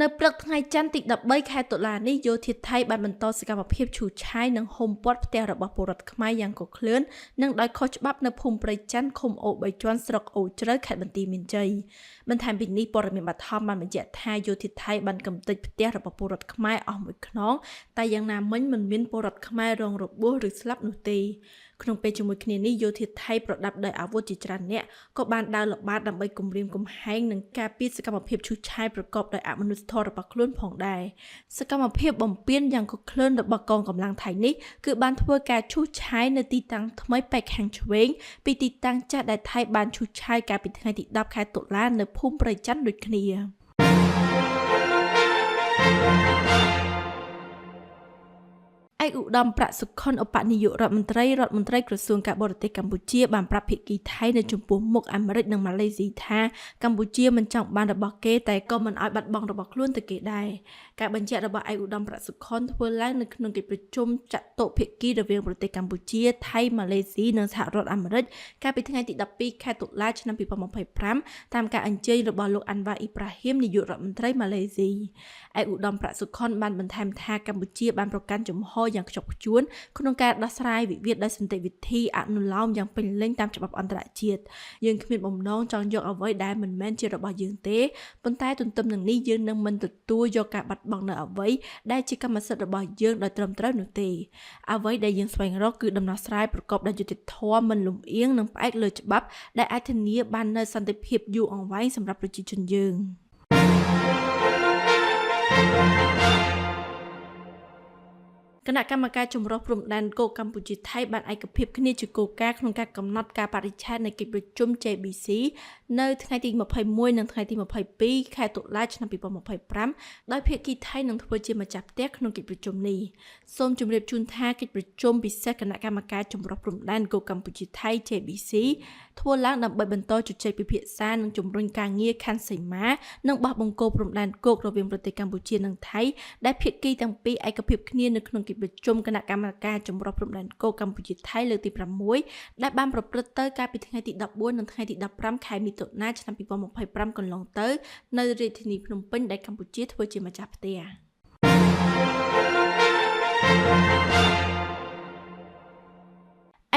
នៅព្រឹកថ្ងៃច័ន្ទទី13ខែតុលានេះយោធាថៃបានបន្តសកម្មភាពឈូសឆាយនិងហុំព័ទ្ធផ្ទះរបស់ពលរដ្ឋខ្មែរយ៉ាងកក្លឿននិងដោយខុសច្បាប់នៅភូមិព្រៃច័ន្ទឃុំអូ3ជាន់ស្រុកអូជ្រៅខេត្តបន្ទាយមានជ័យបន្ថែមពីនេះព័ត៌មានបឋមបានបញ្ជាក់ថាយោធាថៃបានកំទេចផ្ទះរបស់ពលរដ្ឋខ្មែរអស់មួយខ្នងតែយ៉ាងណាមិញមិនមានពលរដ្ឋខ្មែររងរបួសឬស្លាប់នោះទេក្នុងពេលជាមួយគ្នានេះយោធាថៃប្រដាប់ដោយអាវុធជាច្រើនអ្នកក៏បានដើរល្បាតដើម្បីគំរាមកំហែងនិងការពារសកម្មភាពឈូសឆាយប្រកបដោយអមនុស្សធម៌របស់ខ្លួនផងដែរសកម្មភាពបំពានយ៉ាងកក្លឿនរបស់កងកម្លាំងថៃនេះគឺបានធ្វើការឈូសឆាយនៅទីតាំងថ្មីប៉ែកខាងឆ្វេងពីទីតាំងចាស់ដែលថៃបានឈូសឆាយកាលពីថ្ងៃទី10ខែតុលានៅភូមិព្រៃច័ន្ទដូចគ្នាឯកឧត្តមប្រាក់សុខុនឧបនាយករដ្ឋមន្ត្រីក្រសួងការបរទេសកម្ពុជាបានប្រាប់ភាគីថៃនៅចំពោះមុខអាមេរិកនិងម៉ាឡេស៊ីថាកម្ពុជាមិនចង់បានរបស់គេតែក៏មិនឲ្យបាត់បង់របស់ខ្លួនទៅគេដែរការបញ្ជាក់របស់ឯកឧត្តមប្រាក់សុខុនធ្វើឡើងនៅក្នុងកិច្ចប្រជុំចតុភាគីរវាងប្រទេសកម្ពុជាថៃម៉ាឡេស៊ីនិងសហរដ្ឋអាមេរិកកាលពីថ្ងៃទី12ខែតុលាឆ្នាំ2025តាមការអញ្ជើញរបស់លោកអាន់វ៉ាអ៊ីប្រាហ៊ីមនាយករដ្ឋមន្ត្រីម៉ាឡេស៊ីឯកឧត្តមប្រាក់សុខុនបានបន្ថែមថាកម្ពុជាបានប្រកាន់ជំហរយ៉ាងខ្ជាប់ខ្ជួនក្នុងការដោះស្រាយវិវាទដោយសន្តិវិធីអនុលោមយ៉ាងពេញលេញតាមច្បាប់អន្តរជាតិយើងគ្មានបំណងចង់យកអ្វីដែលមិនមែនជារបស់យើងទេប៉ុន្តែទន្ទឹមនឹងនេះយើងនឹងមិនទទួលយកការបាត់បង់នៅអ្វីដែលជាកម្មសិទ្ធិរបស់យើងដោយត្រឹមត្រូវនោះទេអ្វីដែលយើងស្វែងរកគឺដំណោះស្រាយប្រកបដោយយុត្តិធម៌មិនលំអៀងនិងផ្អែកលើច្បាប់ដែលអាចធានាបាននូវសន្តិភាពយូរអង្វែងសម្រាប់ប្រជាជនយើងគណៈកម្មការចម្រុះព្រំដែនគោកកម្ពុជាថៃបានឯកភាពគ្នាជាគោលការណ៍ក្នុងការកំណត់កាលបរិច្ឆេទនៃកិច្ចប្រជុំ JBC នៅថ្ងៃទី21និងថ្ងៃទី22ខែតុលាឆ្នាំ2025ដោយភាគីថៃនឹងធ្វើជាម្ចាស់ផ្ទះក្នុងកិច្ចប្រជុំនេះសូមជម្រាបជូនថាកិច្ចប្រជុំពិសេសគណៈកម្មការចម្រុះព្រំដែនគោកកម្ពុជាថៃ JBC ធ្វើឡើងដើម្បីបន្តជជែកពិភាក្សានិងជំរុញការងារខណ្ឌសីមានិងបោះបង្គោលព្រំដែនគោករវាងប្រទេសកម្ពុជានិងថៃដែលភាគីទាំងពីរឯកភាពគ្នានៅក្នុងកិច្ចប្រជុំគណៈកម្មការចម្រុះព្រំដែនគោកកម្ពុជាថៃលើកទី6ដែលបានប្រព្រឹត្តទៅកាលពីថ្ងៃទី14និងថ្ងៃទី15ខែមិថុនាឆ្នាំ2025កន្លងទៅនៅរាជធានីភ្នំពេញដែលកម្ពុជាធ្វើជាម្ចាស់ផ្ទះ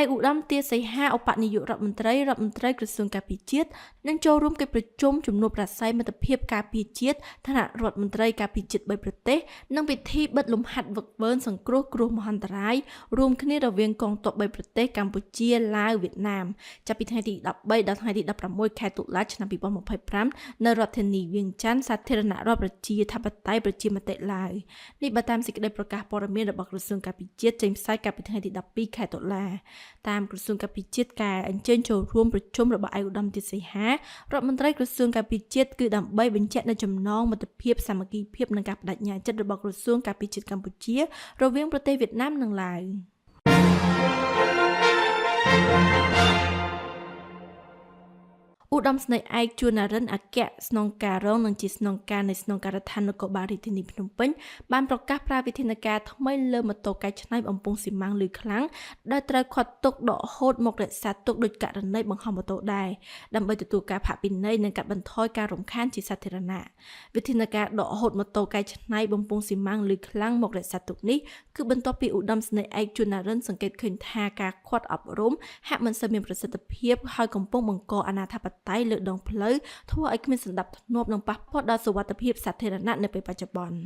ឯកឧត្តមទាសីហាឧបនាយករដ្ឋមន្ត្រីក្រសួងការពារជាតិនឹងចូលរួមកិច្ចប្រជុំជំនួបប្រាស្រ័យមិត្តភាពការពារជាតិឋានៈរដ្ឋមន្ត្រីការពារជាតិ3ប្រទេសនិងពិធីបិទលំហាត់ហ្វឹកហ្វឺនសង្គ្រោះគ្រោះមហន្តរាយរួមគ្នារវាងកងទ័ព3ប្រទេសកម្ពុជាឡាវវៀតណាមចាប់ពីថ្ងៃទី13ដល់ថ្ងៃទី16ខែតុលាឆ្នាំ2025នៅរដ្ឋធានីវិងច័ន្ទសាធារណរដ្ឋប្រជាធិបតេយ្យប្រជាមតិឡាវនេះបើតាមសេចក្តីប្រកាសព័ត៌មានរបស់ក្រសួងការពារជាតិចេញផ្សាយកាលពីថ្ងៃទី12ខែតុលាតាមក្រសួងការពារជាតិការអញ្ជើញចូលរួមប្រជុំរបស់ឯកឧត្តមទាសីហារដ្ឋមន្ត្រីក្រសួងការពារជាតិគឺដើម្បីបញ្ជាក់នូវចំណងមិត្តភាពសាមគ្គីភាពនិងការបដិញ្ញាចិត្តរបស់ក្រសួងការពារជាតិកម្ពុជារវាងប្រទេសវៀតណាមនិងឡាវឧត្តមស្នេហ៍ឯកជួននរិនអគ្គស្នងការរងនិងជាស្នងការនៃស្នងការដ្ឋាននគរបាលរាជធានីភ្នំពេញបានប្រកាសប្រើវិធានការថ្មីលើម៉ូតូកែច្នៃបំពង់ស៊ីម៉ាំងលឺខ្លាំងដែលត្រូវខាត់ទុកដកហូតមករក្សាទុកដោយករណីបង្ហោះម៉ូតូដែរដើម្បីទទួលការផាកពិន័យនិងកាត់បន្ថយការរំខានជាសាធារណៈវិធានការដកហូតម៉ូតូកែច្នៃបំពង់ស៊ីម៉ាំងលឺខ្លាំងមករក្សាទុកនេះគឺបន្ទាប់ពីឧត្តមស្នេហ៍ឯកជួននរិនសង្កេតឃើញថាការខាត់អប់រំហាក់មិនសូវមានប្រសិទ្ធភាពហើយកំពុងបង្កអនាធិបតេយ្យលើដងផ្លូវធ្វើឲ្យគ្មានសណ្ដាប់ធ្នាប់និងប៉ះពាល់ដល់សុវត្ថិភាពសាធារណៈនៅពេលបច្ចុប្បន្ន